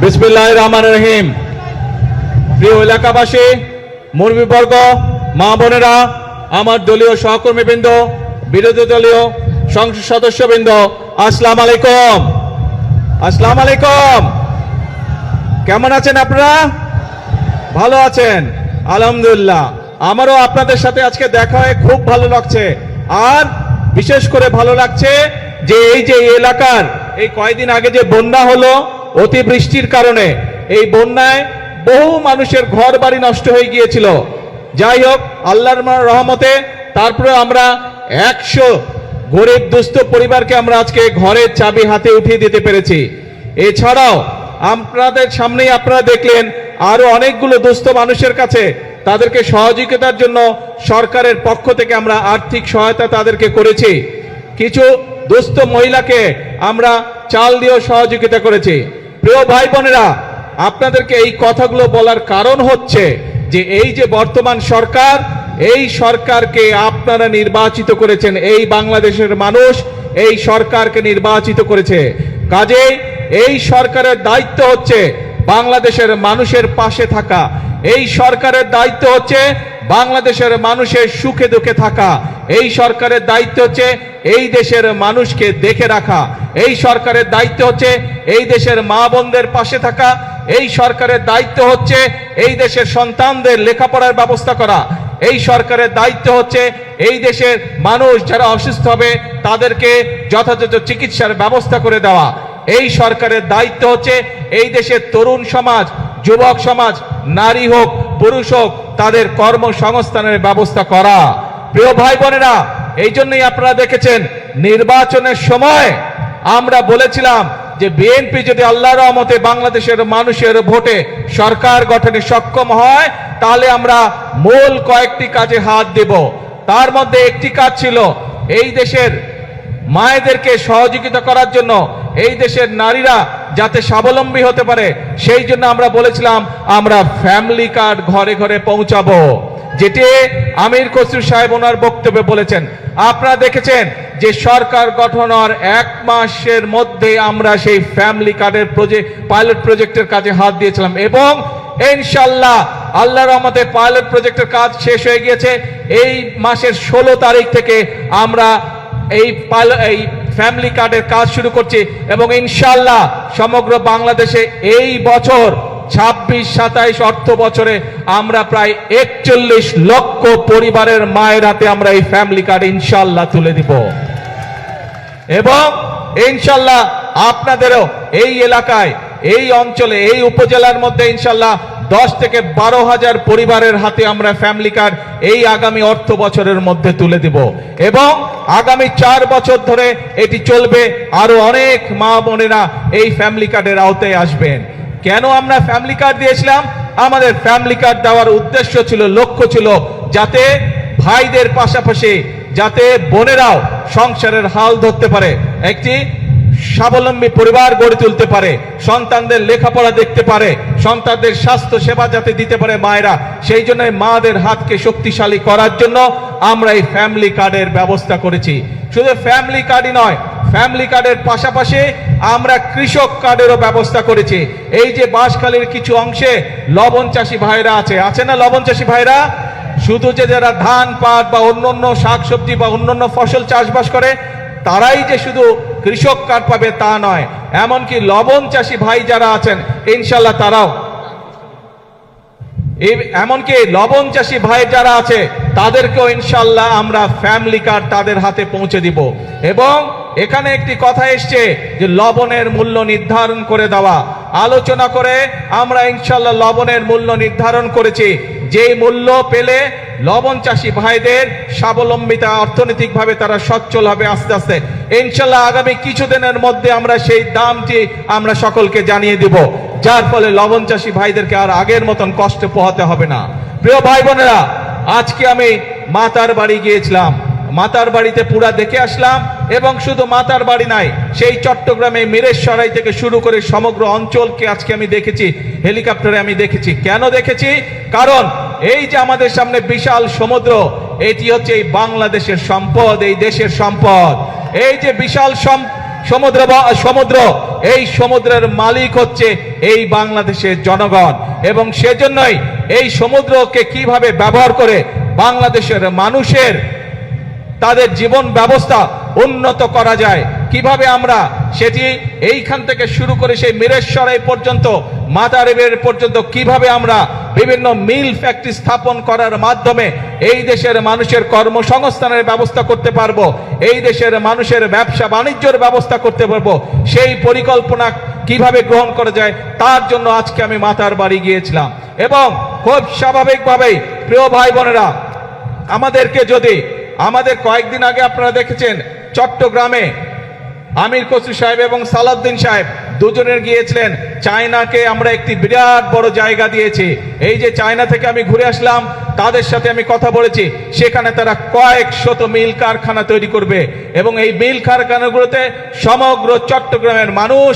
বিসমিল্লাহির রহমানির রহিম। প্রিয় এলাকাবাসী, মুরব্বীবর্গ, মা বোনেরা, আমার দলীয় সহকর্মীবৃন্দ, বিরোধী দলীয় সংসদ সদস্যবৃন্দ, আসসালামু আলাইকুম। আসসালামু আলাইকুম। কেমন আছেন আপনারা? ভালো আছেন? আলহামদুলিল্লাহ। আমারও আপনাদের সাথে আজকে দেখা হয়ে খুব ভালো লাগছে। আর বিশেষ করে ভালো লাগছে যে এই যে এলাকার এই কয়েকদিন আগে যে বন্যা হলো, অতিবৃষ্টির কারণে এই বন্যায় বহু মানুষের ঘর বাড়ি নষ্ট হয়ে গিয়েছিল। যাই হোক, আল্লাহর রহমতে তারপরে আমরা 100 গরিব দুস্থ পরিবারকে আমরা আজকে ঘরের চাবি হাতে উঠিয়ে দিতে পেরেছি। এছাড়াও আপনাদের সামনেই আপনারা দেখলেন আরো অনেকগুলো দুস্থ মানুষের কাছে তাদেরকে সহযোগিতার জন্য সরকারের পক্ষ থেকে আমরা আর্থিক সহায়তা তাদেরকে করেছি। কিছু দুস্থ মহিলাকে আমরা চাল দিয়েও সহযোগিতা করেছি। প্রিয় ভাই বোনেরা, আপনাদেরকে এই কথাগুলো বলার কারণ হচ্ছে যে এই যে বর্তমান সরকার, এই সরকারকে আপনারা নির্বাচিত করেছেন। এই বাংলাদেশের মানুষ এই সরকারকে নির্বাচিত করেছে। কাজেই এই সরকারের দায়িত্ব হচ্ছে বাংলাদেশের মানুষের পাশে থাকা। এই সরকারের দায়িত্ব হচ্ছে বাংলাদেশের মানুষের সুখে দুঃখে থাকা। এই সরকারের দায়িত্ব হচ্ছে এই দেশের মানুষকে দেখে রাখা। এই সরকারের দায়িত্ব হচ্ছে এই দেশের মা বোনদের পাশে থাকা। এই সরকারের দায়িত্ব হচ্ছে এই দেশের সন্তানদের লেখাপড়ার ব্যবস্থা করা। এই সরকারের দায়িত্ব হচ্ছে এই দেশের মানুষ যারা অসুস্থ হবে তাদেরকে যথাযথ চিকিৎসার ব্যবস্থা করে দেওয়া। এই সরকারের দায়িত্ব হচ্ছে এই দেশের তরুণ সমাজ, যুবক সমাজ, নারী হোক পুরুষ হোক, তাদের কর্মসংস্থানের ব্যবস্থা করা। প্রিয় ভাই বোনেরা, এই জন্যই আপনারা দেখেছেন নির্বাচনের সময় আমরা বলেছিলাম যে বিএনপি যদি আল্লাহর রহমতে বাংলাদেশের মানুষের ভোটে সরকার গঠনে সক্ষম হয় তাহলে আমরা মূল কয়েকটি কাজে হাত দেব। তার মধ্যে একটি কাজ ছিল এই দেশের মায়েদেরকে সহযোগিতা করার জন্য, এই দেশের নারীরা যাতে স্বাবলম্বী হতে পারে সেই জন্য আমরা বলেছিলাম আমরা ফ্যামিলি কার্ড ঘরে ঘরে পৌঁছাবো, যেটি আমির খসরু সাহেব ওনার বক্তব্যে বলেছেন। আপনারা দেখেছেন যে সরকার গঠন হওয়ার 1 মাসের মধ্যে আমরা সেই ফ্যামিলি কার্ডের পাইলট প্রজেক্টের কাজে হাত দিয়েছিলাম এবং ইনশাআল্লাহ আল্লাহর রহমতে পাইলট প্রজেক্টের কাজ শেষ হয়ে গিয়েছে। এই মাসের 16 তারিখ থেকে আমরা এই ফ্যামিলি কার্ডের কাজ শুরু করছি এবং ইনশাআল্লাহ সমগ্র বাংলাদেশে এই বছর 26-27 অর্থ বছরে আমরা প্রায় 41 লক্ষ পরিবারের মায়ের হাতে আমরা এই ফ্যামিলি কার্ড ইনশাআল্লাহ তুলে দিব এবং ইনশাআল্লাহ আপনাদেরও এই এলাকায়, এই অঞ্চলে, এই উপজেলার মধ্যে ইনশাআল্লাহ 10 থেকে 12 হাজার পরিবারের হাতে আমরা ফ্যামিলি কার্ড এই আগামী অর্থ বছরের মধ্যে তুলে দিব এবং আগামী 4 বছর ধরে এটি চলবে। আরো অনেক মা বোনেরা এই ফ্যামিলি কার্ডের আওতায় আসবেন। কেন আমরা ফ্যামিলি কার্ড দিয়েছিলাম? আমাদের ফ্যামিলি কার্ড দেওয়ার উদ্দেশ্য ছিল, লক্ষ্য ছিল যাতে ভাইদের পাশাপাশি যাতে বোনেরাও সংসারের হাল ধরতে পারে, একটি স্বাবলম্বী পরিবার গড়ে তুলতে পারে, সন্তানদের লেখাপড়া দেখতে পারে, সন্তানদের স্বাস্থ্য সেবা যাতে দিতে পারে মায়েরা। সেই জন্য মাদের হাতকে শক্তিশালী করার জন্য আমরা এই ফ্যামিলি কার্ডের ব্যবস্থা করেছি। শুধু ফ্যামিলি কার্ডই নয়, ফ্যামিলি কার্ডের পাশাপাশি আমরা কৃষক কার্ডেরও ব্যবস্থা করেছি। এই যে বাঁশখালীর কিছু অংশে লবণ চাষী ভাইরা আছে না, লবণ চাষী ভাইরা শুধু যে যারা ধান পাট বা অন্যান্য শাকসবজি বা অন্যান্য ফসল চাষবাস করে তারাই যে শুধু কৃষক কার্ড পাবে তা নয়, এমনকি লবণ চাষী ভাই যারা আছেন ইনশাআল্লাহ তারাও, এমনকি লবণ চাষী ভাই যারা আছে তাদেরকেও ইনশাআল্লাহ আমরা ফ্যামিলি কার্ড তাদের হাতে পৌঁছে দিব। এবং এখানে একটি কথা এসছে যে লবণের মূল্য নির্ধারণ করে দেওয়া। আলোচনা করে আমরা ইনশাআল্লাহ লবণের মূল্য নির্ধারণ করেছি, যে মূল্য পেলে লবণ চাষী ভাইদের স্বাবলম্বিতা, অর্থনৈতিকভাবে তারা সচ্ছল হবে আস্তে আস্তে। ইনশাআল্লাহ আগামী কিছুদিনের মধ্যে আমরা সেই দামটি আমরা সকলকে জানিয়ে দিব, যার ফলে লবণ চাষী ভাইদেরকে আর আগের মতন কষ্ট পোহাতে হবে না। প্রিয় ভাই বোনেরা, আজকে আমি মাতার বাড়ি গিয়েছিলাম, মাতার বাড়িতে পুরা দেখে আসলাম এবং শুধু মাতার বাড়ি নাই, সেই চট্টগ্রামে মিরেশরাই থেকে শুরু করে সমগ্র অঞ্চলকে আজকে আমি দেখেছি, হেলিকপ্টারে আমি দেখেছি। কেন দেখেছি? কারণ এই যে আমাদের সামনে বিশাল সমুদ্র, এটি হচ্ছে এই বাংলাদেশের সম্পদ, এই দেশের সম্পদ। এই যে বিশাল সমুদ্র এই সমুদ্রের মালিক হচ্ছে এই বাংলাদেশের জনগণ, এবং সেজন্যই এই সমুদ্রকে কিভাবে ব্যবহার করে বাংলাদেশের মানুষের তাদের জীবন ব্যবস্থা উন্নত করা যায়, কিভাবে আমরা সেটি এইখান থেকে শুরু করে সেই মিরেশ্বরাই পর্যন্ত মাতারিবের পর্যন্ত কিভাবে আমরা বিভিন্ন মিল ফ্যাক্টরি স্থাপন করার মাধ্যমে এই দেশের মানুষের কর্মসংস্থানের ব্যবস্থা করতে পারবো, এই দেশের মানুষের ব্যবসা বাণিজ্যের ব্যবস্থা করতে পারবো, সেই পরিকল্পনা কিভাবে গ্রহণ করা যায় তার জন্য আজকে আমি মাতার বাড়ি গিয়েছিলাম। এবং খুব স্বাভাবিকভাবেই প্রিয় ভাই বোনেরা, আমাদের কয়েকদিন আগে আপনারা দেখেছেন চট্টগ্রামে আমির খসরু সাহেব এবং সালাউদ্দিন সাহেব দুজনের গিয়েছিলেন চায়নাকে। আমরা একটি বিরাট বড় জায়গা দিয়েছি। এই যে চায়না থেকে আমি ঘুরে আসলাম, তাদের সাথে আমি কথা বলেছি, সেখানে তারা কয়েক শত মিল কারখানা তৈরি করবে এবং এই মিল কারখানাগুলোতে সমগ্র চট্টগ্রামের মানুষ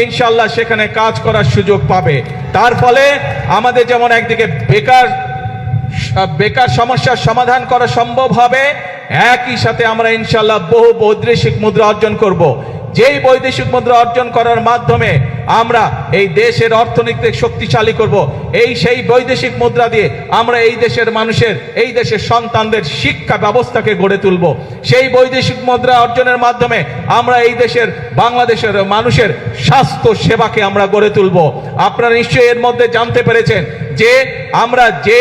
ইনশাল্লাহ সেখানে কাজ করার সুযোগ পাবে। তার ফলে আমাদের যেমন একদিকে বেকার সমস্যার সমাধান করা সম্ভব হবে, একই সাথে আমরা ইনশাল্লাহ বহু বৈদেশিক মুদ্রা অর্জন করব। যেই বৈদেশিক মুদ্রা অর্জন করার মাধ্যমে আমরা এই দেশের অর্থনীতি শক্তিশালী করব, সেই বৈদেশিক মুদ্রা দিয়ে আমরা এই দেশের মানুষের, এই দেশের সন্তানদের শিক্ষা ব্যবস্থাকে গড়ে তুলব। সেই বৈদেশিক মুদ্রা অর্জনের মাধ্যমে আমরা এই দেশের বাংলাদেশের মানুষের স্বাস্থ্য সেবাকে আমরা গড়ে তুলব। আপনারা নিশ্চয়ই এর মধ্যে জানতে পেরেছেন যে আমরা যে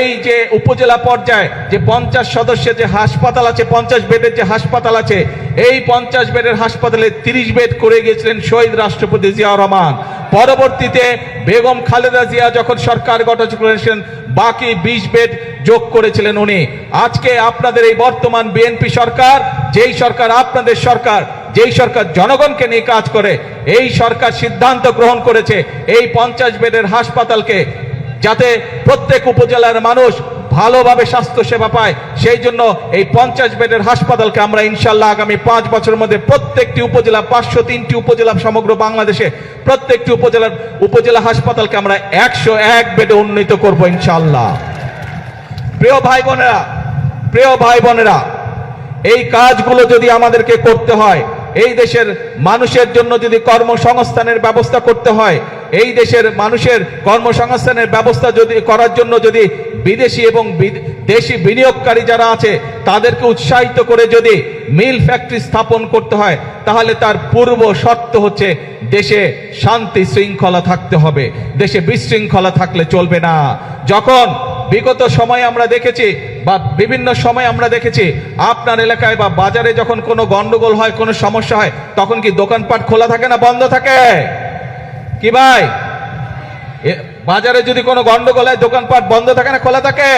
উপজেলা পর্যায়ে যে 50 সদস্যের যে হাসপাতাল আছে, 50 বেডের যে হাসপাতাল আছে, এই 50 বেডের হাসপাতালে 30 বেড করে গিয়েছিলেন শহীদ রাষ্ট্রপতি জিয়াউর রহমান। পরবর্তীতে বেগম খালেদা জিয়া যখন সরকার গঠন করেছেন, বাকি 20 বেড যোগ করেছিলেন উনি। আজকে আপনাদের এই বর্তমান বিএনপি সরকার, যেই সরকার আপনাদের সরকার, যেই সরকার জনগণকে নিয়ে কাজ করে, এই সরকার সিদ্ধান্ত গ্রহণ করেছে এই 50 বেডের হাসপাতালকে যাতে প্রত্যেক উপজেলার মানুষ ভালোভাবে স্বাস্থ্য সেবা পায়, সেই জন্য এই 50 বেডের হাসপাতালকে আমরা ইনশাল্লাহ আগামী 5 বছরের মধ্যে প্রত্যেকটি উপজেলা, 503টি উপজেলা সমগ্র বাংলাদেশে প্রত্যেকটি উপজেলা হাসপাতালকে আমরা 101 বেডে উন্নীত করব ইনশাল্লাহ। প্রিয় ভাই বোনেরা, এই কাজগুলো যদি আমাদেরকে করতে হয়, এই দেশের মানুষের জন্য যদি কর্মসংস্থানের ব্যবস্থা করতে হয়, এই দেশের মানুষের কর্মসংস্থানের ব্যবস্থা যদি করার জন্য যদি বিদেশি এবং দেশি বিনিয়োগকারী যারা আছে তাদেরকে উৎসাহিত করে যদি মিল ফ্যাক্টরি স্থাপন করতে হয়, তাহলে তার পূর্ব শর্ত হচ্ছে দেশে শান্তি শৃঙ্খলা থাকতে হবে। দেশে বিশৃঙ্খলা থাকলে চলবে না। যখন বিগত সময়ে আমরা দেখেছি বা বিভিন্ন সময় আমরা দেখেছি আপনার এলাকায় বা বাজারে যখন কোনো গন্ডগোল হয়, কোনো সমস্যা হয়, তখন কি দোকানপাট খোলা থাকে না বন্ধ থাকে? কি ভাই, বাজারে যদি কোনো গন্ডগোল হয় দোকানপাট বন্ধ থাকে না খোলা থাকে?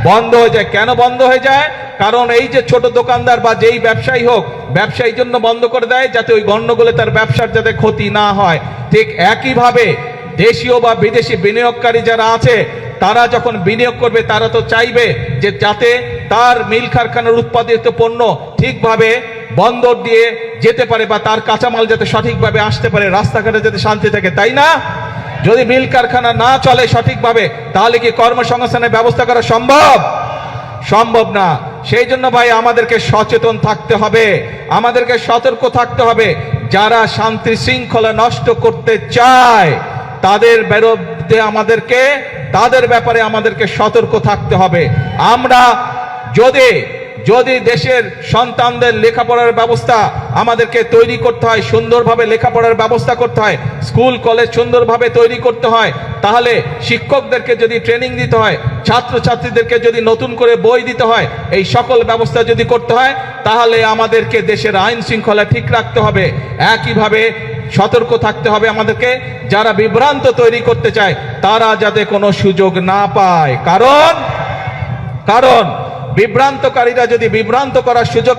বন্ধ হয়ে যায়। কেন বন্ধ হয়ে যায়? কারণ এই যে ছোট দোকানদার বা যেই ব্যবসায়ী হোক, ব্যবসায়ীর জন্য বন্ধ করে দেয় যাতে ওই গন্ডগোলে তার ব্যবসার যাতে ক্ষতি না হয়। ঠিক একইভাবে দেশীয় বা বিদেশি বিনিয়োগকারী যারা আছে, তারা যখন বিনিয়োগ করবে তারা তো চাইবে যে যাতে তার মিল কারখানার উৎপাদিত পণ্য ঠিকভাবে বন্দর দিয়ে যেতে পারে বা তার কাঁচামাল যাতে সঠিকভাবে আসতে পারে, রাস্তাঘাটে যাতে শান্তি থাকে, তাই না? যদি মিল কারখানা না চলে সঠিকভাবে, তাহলে কি কর্মসংস্থানের ব্যবস্থা করা সম্ভব না। সেই জন্য ভাই আমাদেরকে সচেতন থাকতে হবে, আমাদেরকে সতর্ক থাকতে হবে। যারা শান্তি শৃঙ্খলা নষ্ট করতে চায় তাদের বিরুদ্ধে তাদের ব্যাপারে আমাদেরকে সতর্ক থাকতে হবে। আমরা যদি দেশের সন্তানদের লেখাপড়ার ব্যবস্থা আমাদেরকে তৈরি করতে হয়, সুন্দরভাবে লেখাপড়ার ব্যবস্থা করতে হয়, স্কুল কলেজ সুন্দরভাবে তৈরি করতে হয়, তাহলে শিক্ষকদেরকে যদি ট্রেনিং দিতে হয়, ছাত্রছাত্রীদেরকে যদি নতুন করে বই দিতে হয়, এই সকল ব্যবস্থা যদি করতে হয়, তাহলে আমাদেরকে দেশের আইন শৃঙ্খলা ঠিক রাখতে হবে। একইভাবে সতর্ক থাকতে হবে আমাদেরকে, যারা বিভ্রান্ত তৈরি করতে চায় তারা যাতে কোনো সুযোগ না পায়। কারণ বিভ্রান্তকারীরা যদি বিভ্রান্ত করার সুযোগ